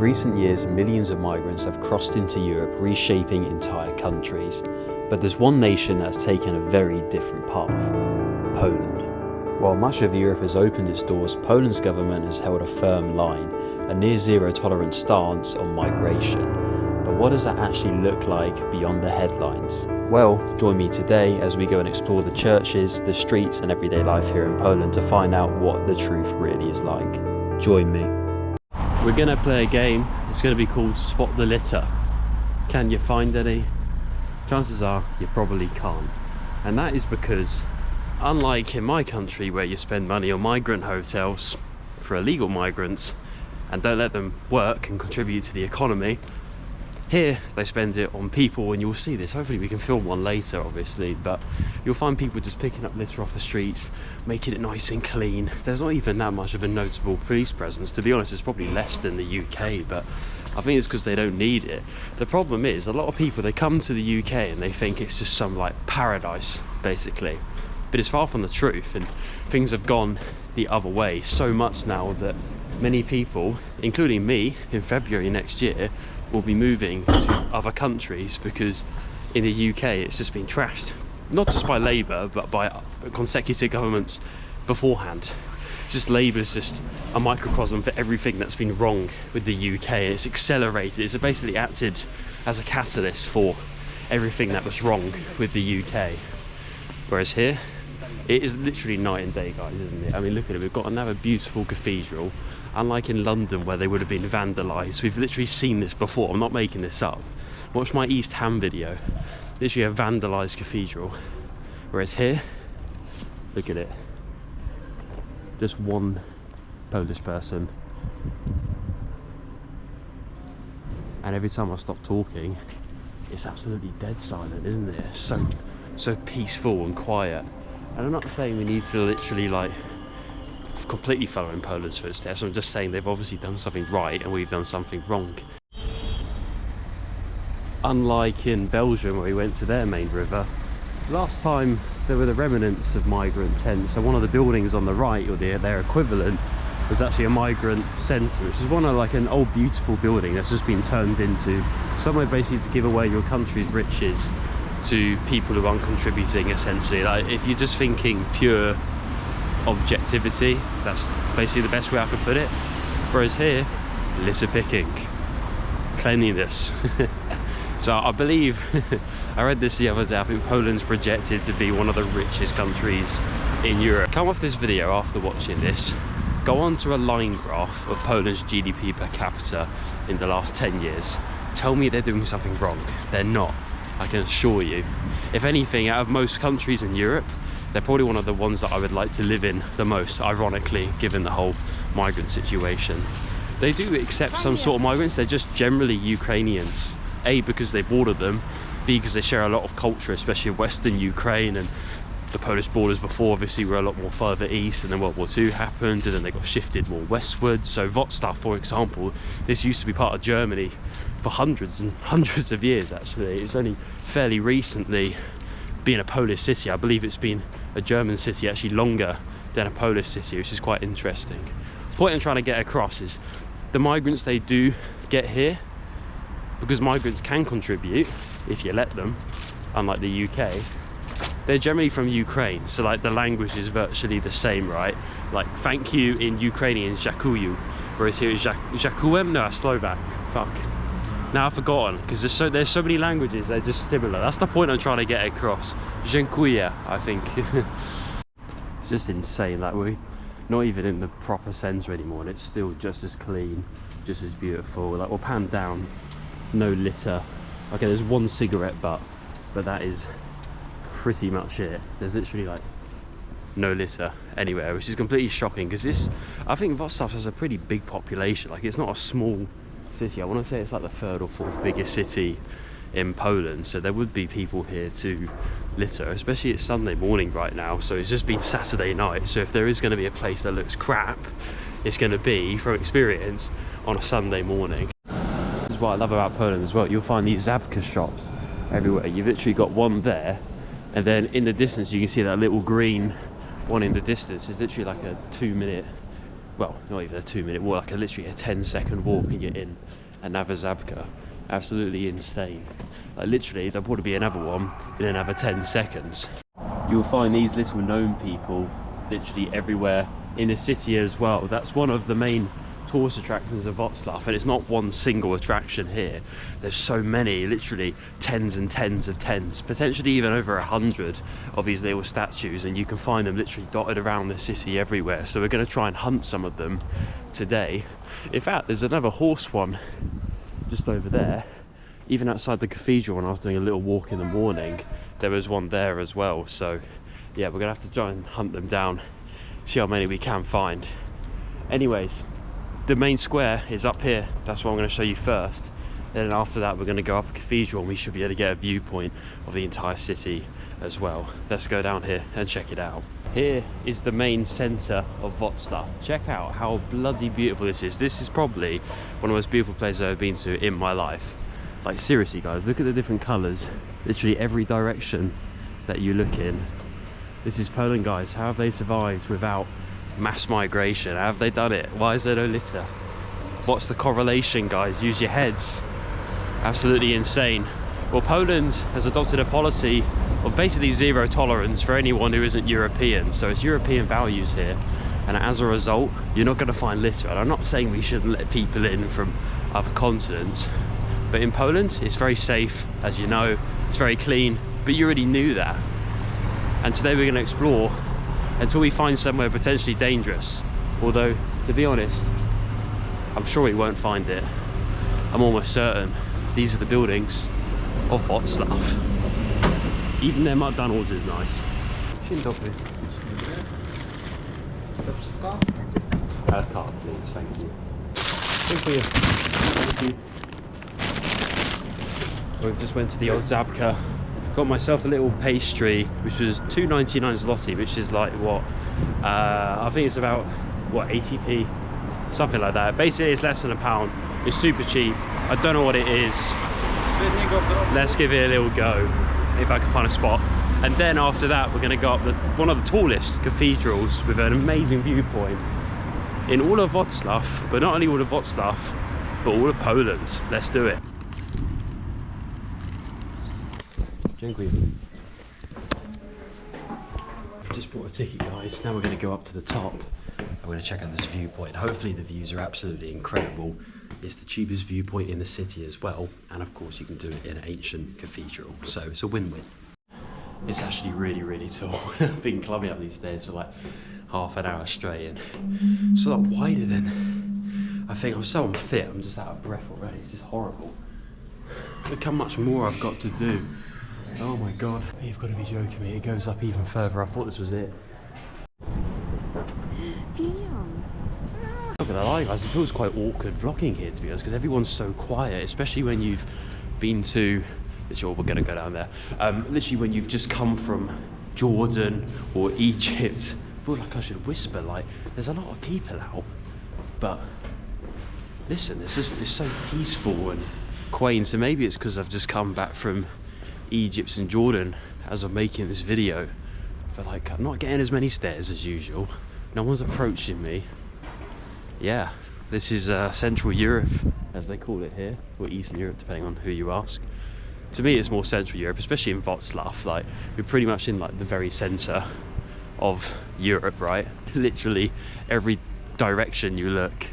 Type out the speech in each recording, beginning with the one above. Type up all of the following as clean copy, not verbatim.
recent years, millions of migrants have crossed into Europe, reshaping entire countries. But there's one nation that has taken a very different path: Poland. While much of Europe has opened its doors, Poland's government has held a firm line, a near-zero tolerance stance on migration. But what does that actually look like beyond the headlines? Well, join me today as we go and explore the churches, the streets and everyday life here in Poland to find out what the truth really is like. Join me. We're going to play a game. It's going to be called Spot the Litter. Can you find any? Chances are you probably can't. And that is because, unlike in my country where you spend money on migrant hotels for illegal migrants and don't let them work and contribute to the economy, here they spend it on people, and you'll see this. Hopefully we can film one later, obviously, but you'll find people just picking up litter off the streets, making it nice and clean. There's not even that much of a notable police presence. To be honest, it's probably less than the UK, but I think it's because they don't need it. The problem is, a lot of people, they come to the UK and they think it's just some like paradise, basically. But it's far from the truth, and things have gone the other way so much now that many people, including me, in February next year, will be moving to other countries because in the UK it's just been trashed, not just by Labour but by consecutive governments beforehand. Just Labour's just a microcosm for everything that's been wrong with the UK. It's accelerated, it's basically acted as a catalyst for everything that was wrong with the UK. Whereas here, it is literally night and day, guys, isn't it? I mean, look at it, we've got another beautiful cathedral. Unlike in London where they would have been vandalised, we've literally seen this before. I'm not making this up. Watch my East Ham video. Literally a vandalised cathedral. Whereas here, look at it. Just one Polish person. And every time I stop talking, it's absolutely dead silent, isn't it? So peaceful and quiet. And I'm not saying we need to literally like completely follow in Poland's footsteps. I'm just saying they've obviously done something right and we've done something wrong. Unlike in Belgium where we went to their main river, last time there were the remnants of migrant tents. So one of the buildings on the right, or their equivalent, was actually a migrant centre, which is one of like an old beautiful building that's just been turned into somewhere basically to give away your country's riches to people who aren't contributing, essentially. Like, if you're just thinking pure objectivity, that's basically the best way I could put it. Whereas here, litter picking, cleanliness. So I believe, I read this the other day, I think Poland's projected to be one of the richest countries in Europe. Come off this video after watching this, go on to a line graph of Poland's GDP per capita in the last 10 years. Tell me they're doing something wrong. They're not, I can assure you. If anything, out of most countries in Europe, they're probably one of the ones that I would like to live in the most, ironically, given the whole migrant situation. They do accept some sort of migrants. They're just generally Ukrainians. A, because they've ordered them. B, because they share a lot of culture, especially of Western Ukraine, and the Polish borders before obviously were a lot more further east, and then World War II happened, and then they got shifted more westward. So Wrocław, for example, this used to be part of Germany for hundreds and hundreds of years, actually. It's only fairly recently being a Polish city. I believe it's been a German city actually longer than a Polish city, which is quite interesting. The point I'm trying to get across is the migrants they do get here, because migrants can contribute if you let them, unlike the UK, they're generally from Ukraine, so like the language is virtually the same, right? Like thank you in Ukrainian is dziękuję, whereas here is dziękuję, no, Slovak, fuck. Now I've forgotten, because there's so many languages, they're just similar. That's the point I'm trying to get across. Dziękuję, I think. It's just insane, like we're not even in the proper sense anymore, and it's still just as clean, just as beautiful. Like we'll pan down, no litter. Okay, there's one cigarette butt, but that is pretty much it. There's literally like no litter anywhere, which is completely shocking, because this, I think Wrocław has a pretty big population. Like it's not a small city. I want to say it's like the third or fourth biggest city in Poland, so there would be people here to litter, especially it's Sunday morning right now, so it's just been Saturday night. So if there is going to be a place that looks crap, it's going to be, from experience, on a Sunday morning. This is what I love about Poland as well. You'll find these Zabka shops everywhere. You've literally got one there, and then in the distance you can see that little green one in the distance. Is literally like a 2 minute well, not even a 2-minute walk, like literally a 10-second walk and you're in another Zabka. Absolutely insane. Like literally, there'll probably be another one in another 10 seconds. You'll find these little gnome people literally everywhere in the city as well. That's one of the main tourist attractions of Wrocław, and it's not one single attraction here. There's so many, literally tens and tens of tens, potentially even over 100 of these little statues, and you can find them literally dotted around the city everywhere. So we're going to try and hunt some of them today. In fact, there's another horse one just over there. Even outside the cathedral, when I was doing a little walk in the morning, there was one there as well. So yeah, we're gonna have to try and hunt them down, see how many we can find. Anyways, the main square is up here. That's what I'm going to show you first. Then after that, we're going to go up a cathedral and we should be able to get a viewpoint of the entire city as well. Let's go down here and check it out. Here is the main centre of Wrocław. Check out how bloody beautiful this is. This is probably one of the most beautiful places I've ever been to in my life. Like seriously guys, look at the different colours. Literally every direction that you look in. This is Poland, guys. How have they survived without mass migration? How have they done it? Why is there no litter? What's the correlation, guys? Use your heads. Absolutely insane. Well, Poland has adopted a policy of basically zero tolerance for anyone who isn't European. So it's European values here, and as a result, you're not going to find litter. And I'm not saying we shouldn't let people in from other continents, but in Poland it's very safe, as you know. It's very clean, but you already knew that. And today we're going to explore until we find somewhere potentially dangerous. Although, to be honest, I'm sure we won't find it. I'm almost certain. These are the buildings of Wrocław. Even their McDonald's is nice. Dzień dobry. Card, please. Thank you. Dziękuję. Thank you. We've just went to the old Zabka. Got myself a little pastry, which was 2.99 zloty, which is like what? I think it's about what, 80p, something like that. Basically, it's less than £1. It's super cheap. I don't know what it is. Let's give it a little go if I can find a spot. And then after that, we're going to go up one of the tallest cathedrals with an amazing viewpoint in all of Wrocław, but not only all of Wrocław, but all of Poland. Let's do it. Dziękuję. Just bought a ticket, guys. Now we're going to go up to the top. I'm going to check out this viewpoint. Hopefully the views are absolutely incredible. It's the cheapest viewpoint in the city as well, and of course you can do it in an ancient cathedral, so it's a win-win. It's actually really, really tall. I've been climbing up these stairs for like half an hour straight, and it's a lot wider than I think. I'm so unfit, I'm just out of breath already. This is horrible. Look how much more I've got to do. Oh my god, you've got to be joking me. It goes up even further. I thought this was it. Not gonna lie, guys, it feels quite awkward vlogging here, to be honest, because everyone's so quiet, especially when you've been to, sure, we're gonna go down there, literally when you've just come from Jordan or Egypt. I feel like I should whisper, like, there's a lot of people out, but listen, it's so peaceful and quaint. So maybe it's because I've just come back from Egypt and Jordan as I'm making this video, but like, I'm not getting as many stares as usual. No one's approaching me. Yeah, this is Central Europe, as they call it here, or Eastern Europe, depending on who you ask. To me, it's more Central Europe, especially in Wrocław. Like, we're pretty much in like the very centre of Europe, right? Literally every direction you look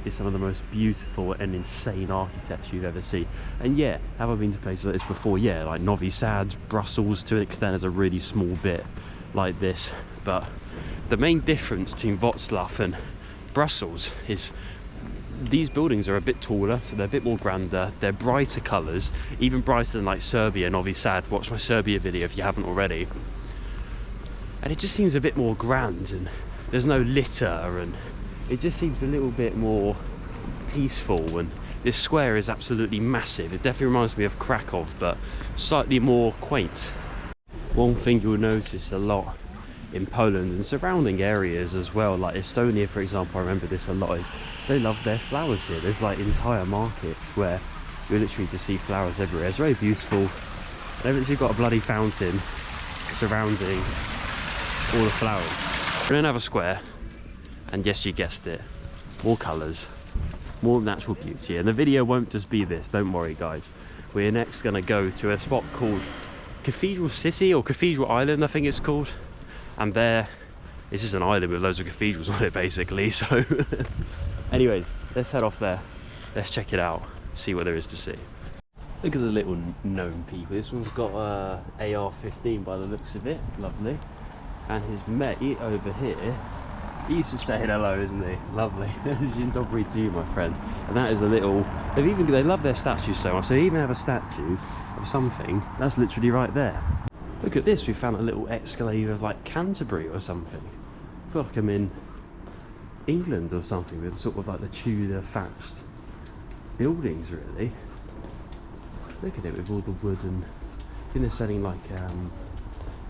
is some of the most beautiful and insane architecture you've ever seen. And yeah, have I been to places like this before? Yeah, like Novi Sad, Brussels to an extent is a really small bit like this. But the main difference between Wrocław and Brussels is these buildings are a bit taller, so they're a bit more grander, they're brighter colours, even brighter than like Serbia, Novi Sad. Watch my Serbia video if you haven't already. And it just seems a bit more grand, and there's no litter, and it just seems a little bit more peaceful. And this square is absolutely massive. It definitely reminds me of Krakow, but slightly more quaint. One thing you'll notice a lot in Poland and surrounding areas as well, like Estonia for example, I remember this a lot, is they love their flowers here. There's like entire markets where you literally just see flowers everywhere. It's very beautiful. They've literally got a bloody fountain surrounding all the flowers. We're in another square, And yes, you guessed it, more colours, more natural beauty. And the video won't just be this, don't worry guys. We're next going to go to a spot called Cathedral City, or Cathedral Island I think it's called. And there, it's just an island with loads of cathedrals on it basically, so anyways, let's head off there, let's check it out, see what there is to see. Look at the little gnome people. This one's got AR-15 by the looks of it, lovely. And his mate over here, he used to say hello, isn't he? Lovely. Dzień dobry to you, my friend. And that is a little, they love their statues so much, they even have a statue of something that's literally right there. Look at this, we found a little exclave of like Canterbury or something. I feel like I'm in England or something, with sort of like the Tudor thatched buildings really. Look at it with all the wood, and I think they're selling like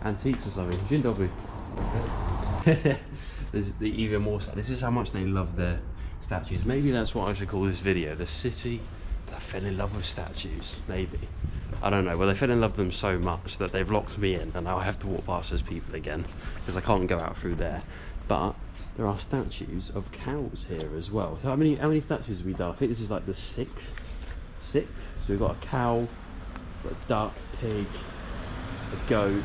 antiques or something. Dzień dobry. There's even more stuff. This is how much they love their statues. Maybe that's what I should call this video, the city that fell in love with statues, maybe. I don't know. Well, they fell in love with them so much that they've locked me in, and now I have to walk past those people again because I can't go out through there. But there are statues of cows here as well. So how many statues have we done? I think this is like the sixth. So we've got a cow, got a duck, pig, a goat,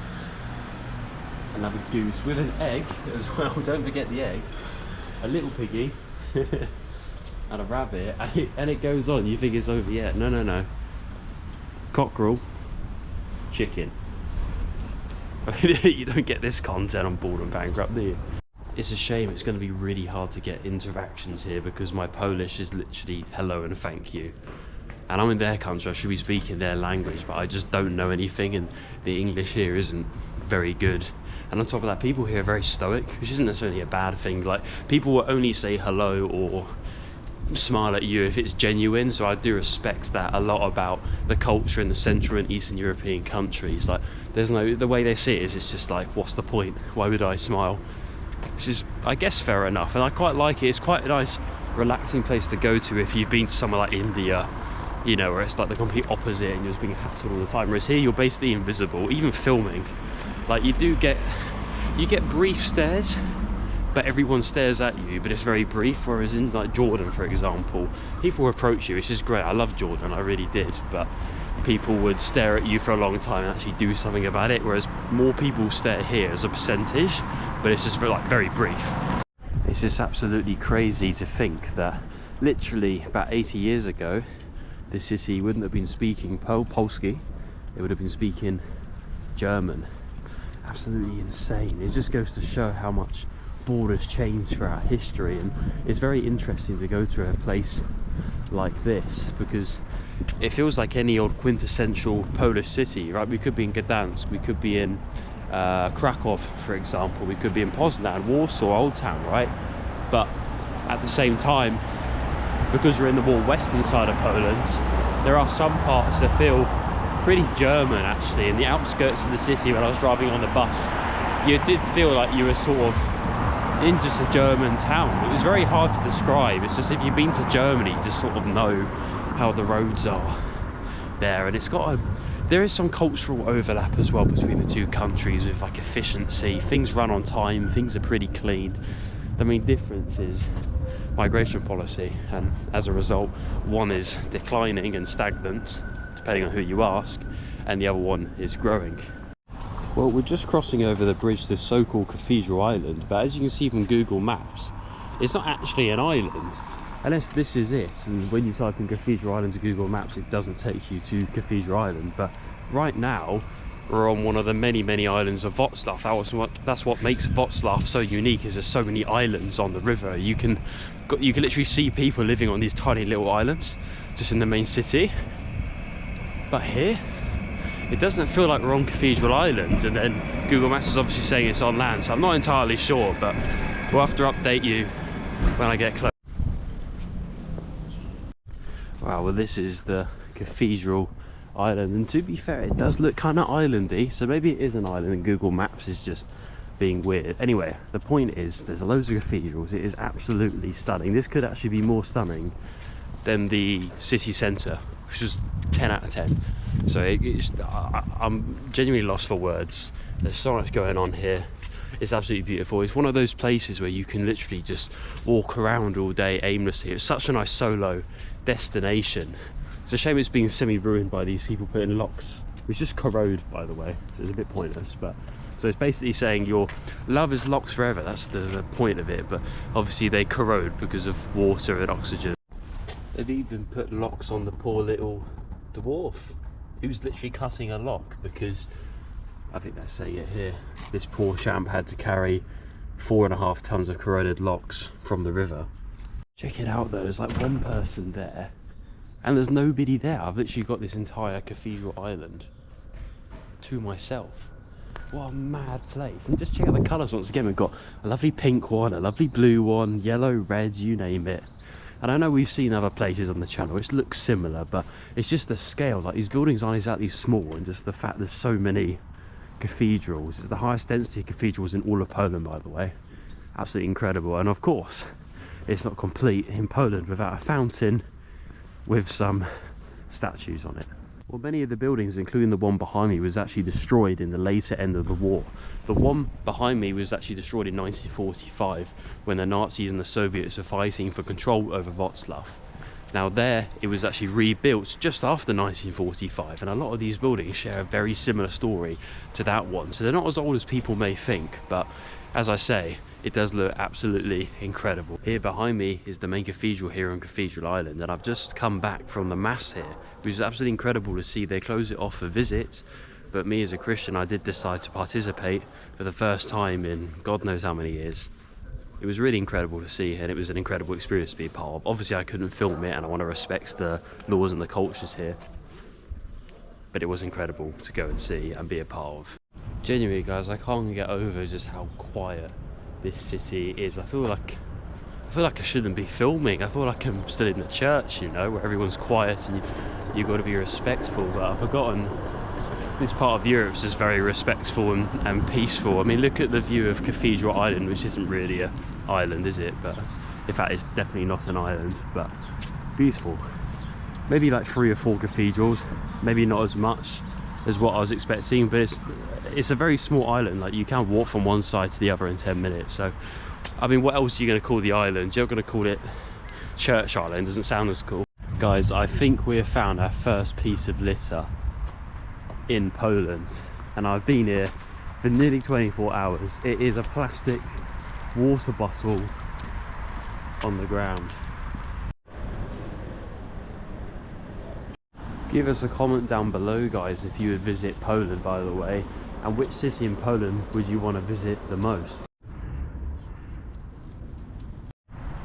another goose with an egg as well. Don't forget the egg. A little piggy and a rabbit, and it goes on. You think it's over yet? No. Cockerel, chicken. You don't get this content on Bald and Bankrupt, do you? It's a shame. It's going to be really hard to get interactions here because my Polish is literally hello and thank you. And I'm in their country, I should be speaking their language, but I just don't know anything, and the English here isn't very good. And on top of that, people here are very stoic, which isn't necessarily a bad thing. Like, people will only say hello or smile at you if it's genuine, so I do respect that a lot about the culture in the Central and Eastern European countries. Like, the way they see it is, it's just like, what's the point? Why would I smile? Which is, I guess, fair enough, and I quite like it. It's quite a nice, relaxing place to go to if you've been to somewhere like India, you know, where it's like the complete opposite and you're just being hassled all the time. Whereas here, you're basically invisible, even filming. Like, you get brief stares, but everyone stares at you, but it's very brief. Whereas in like Jordan, for example, people approach you, which is great. I love Jordan, I really did, but people would stare at you for a long time and actually do something about it. Whereas more people stare here as a percentage, but it's just very brief. It's just absolutely crazy to think that literally about 80 years ago, this city wouldn't have been speaking Polski, it would have been speaking German. Absolutely insane. It just goes to show how much borders change throughout history, and it's very interesting to go to a place like this because it feels like any old quintessential Polish city, right? We could be in Gdansk, we could be in Krakow, for example, we could be in Poznan, Warsaw, Old Town, right? But at the same time, because we're in the more western side of Poland, there are some parts that feel pretty German actually. In the outskirts of the city, when I was driving on the bus, you did feel like you were sort of in just a German town. It was very hard to describe. It's just, if you've been to Germany, you just sort of know how the roads are there, and there is some cultural overlap as well between the two countries with like efficiency. Things run on time, things are pretty clean. The main difference is migration policy, and as a result, one is declining and stagnant depending on who you ask, and the other one is growing. Well, we're just crossing over the bridge to so-called Cathedral Island, but as you can see from Google Maps, it's not actually an island, unless this is it. And when you type in Cathedral Island to Google Maps, it doesn't take you to Cathedral Island. But right now, we're on one of the many islands of Wrocław. That's what makes Wrocław so unique, is there's so many islands on the river. You can literally see people living on these tiny little islands just in the main city. But here, it doesn't feel like we're on Cathedral Island, and then Google Maps is obviously saying it's on land, so I'm not entirely sure, but we'll have to update you when I get close. Wow, well, this is the Cathedral Island, and to be fair, it does look kind of islandy, so maybe it is an island and Google Maps is just being weird. Anyway, the point is, there's loads of cathedrals. It is absolutely stunning. This could actually be more stunning than the city centre, which is 10 out of 10. So I'm genuinely lost for words. There's so much going on here. It's absolutely beautiful. It's one of those places where you can literally just walk around all day aimlessly. It's such a nice solo destination. It's a shame it's being semi-ruined by these people putting locks, which just corrode, by the way, so it's a bit pointless. But so it's basically saying your love is locked forever. That's the point of it. But obviously they corrode because of water and oxygen. They've even put locks on the poor little dwarf who's literally cutting a lock, because I think they say it here, this poor champ had to carry 4.5 tons of corroded locks from the river. Check it out though, there's like one person there and there's nobody there. I've literally got this entire Cathedral island to myself. What a mad place. And just check out the colours once again. We've got a lovely pink one, a lovely blue one, yellow, red, you name it. And I know we've seen other places on the channel which look similar, but it's just the scale. Like, these buildings aren't exactly small, and just the fact there's so many cathedrals. It's the highest density of cathedrals in all of Poland, by the way. Absolutely incredible. And of course, it's not complete in Poland without a fountain with some statues on it. Well, many of the buildings, including the one behind me, was actually destroyed in the later end of the war. The one behind me was actually destroyed in 1945 when the Nazis and the Soviets were fighting for control over Wrocław. Now there, it was actually rebuilt just after 1945, and a lot of these buildings share a very similar story to that one. So they're not as old as people may think, but as I say, it does look absolutely incredible. Here behind me is the main cathedral here on Cathedral Island, and I've just come back from the mass here, which is absolutely incredible to see. They close it off for visits, but me as a Christian, I did decide to participate for the first time in God knows how many years. It was really incredible to see, and it was an incredible experience to be a part of. Obviously I couldn't film it, and I want to respect the laws and the cultures here, but it was incredible to go and see and be a part of. Genuinely guys, I can't get over just how quiet this city is. I feel like I shouldn't be filming. I feel like I'm still in the church, you know, where everyone's quiet and you've got to be respectful, but I've forgotten this part of Europe is just very respectful and peaceful. I mean, look at the view of Cathedral Island, which isn't really an island, is it? But in fact, it's definitely not an island, but beautiful. Maybe like 3 or 4 cathedrals, maybe not as much as what I was expecting, but it's a very small island. Like, you can walk from one side to the other in 10 minutes. So, I mean, what else are you going to call the island? You're going to call it Church Island. Doesn't sound as cool. Guys, I think we have found our first piece of litter in Poland, and I've been here for nearly 24 hours. It is a plastic water bottle on the ground. Give us a comment down below, guys, if you would visit Poland, by the way, and which city in Poland would you want to visit the most?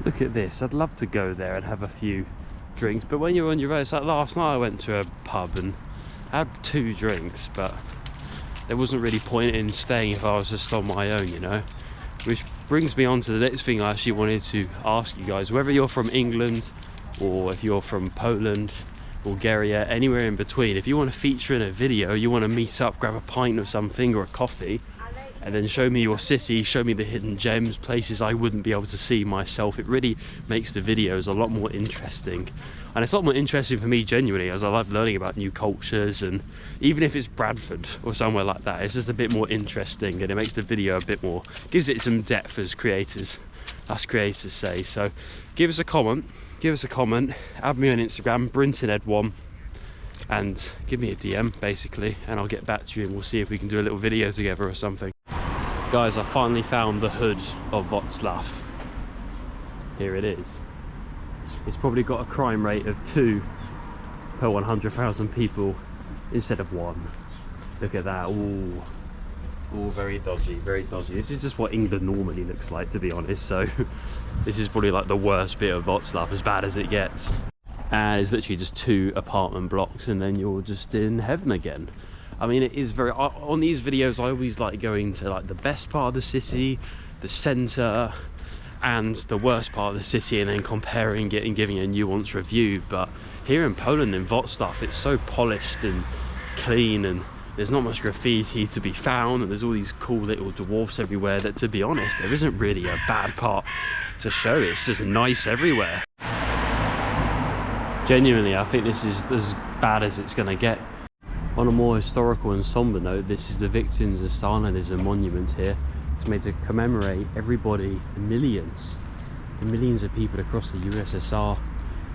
Look at this. I'd love to go there and have a few drinks, but when you're on your own, it's like last night I went to a pub and I had 2 drinks, but there wasn't really point in staying if I was just on my own, you know. Which brings me on to the next thing I actually wanted to ask you guys. Whether you're from England or if you're from Poland, Bulgaria, anywhere in between, if you want to feature in a video, you want to meet up, grab a pint or something, or a coffee, and then show me your city, show me the hidden gems, places I wouldn't be able to see myself, it really makes the videos a lot more interesting. And it's a lot more interesting for me genuinely, as I love learning about new cultures, and even if it's Bradford or somewhere like that, it's just a bit more interesting, and it makes the video a bit more, gives it some depth, as us creators say. So give us a comment, add me on Instagram, BrintonEd1, and give me a DM basically, and I'll get back to you and we'll see if we can do a little video together or something. Guys, I finally found the hood of Wrocław. Here it is. It's probably got a crime rate of 2 per 100,000 people instead of 1. Look at that. Ooh, very dodgy, very dodgy. This is just what England normally looks like, to be honest. So this is probably like the worst bit of Wrocław, as bad as it gets. And it's literally just 2 apartment blocks and then you're just in heaven again. I mean, it is very, on these videos I always like going to like the best part of the city, the centre, and the worst part of the city, and then comparing it and giving a nuanced review. But here in Poland, in Wrocław, it's so polished and clean, and there's not much graffiti to be found, and there's all these cool little dwarfs everywhere that, to be honest, there isn't really a bad part to show. It's just nice everywhere. Genuinely, I think this is as bad as it's going to get. On a more historical and somber note, this is the Victims of Stalinism monument here. It's made to commemorate everybody, the millions of people across the USSR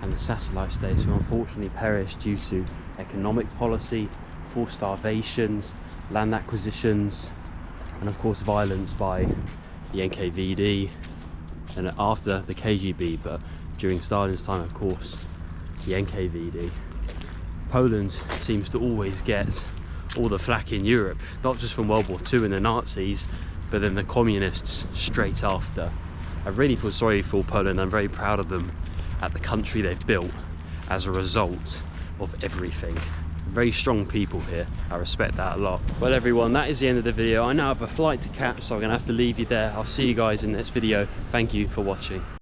and the satellite states who unfortunately perished due to economic policy, forced starvations, land acquisitions, and of course violence by the NKVD and after the KGB, but during Stalin's time, of course, the NKVD. Poland seems to always get all the flack in Europe, not just from World War II and the Nazis, but then the communists straight after. I really feel sorry for Poland. I'm very proud of them at the country they've built as a result of everything. Very strong people here. I respect that a lot. Well everyone, that is the end of the video. I now have a flight to catch, so I'm gonna have to leave you there. I'll see you guys in the next video. Thank you for watching.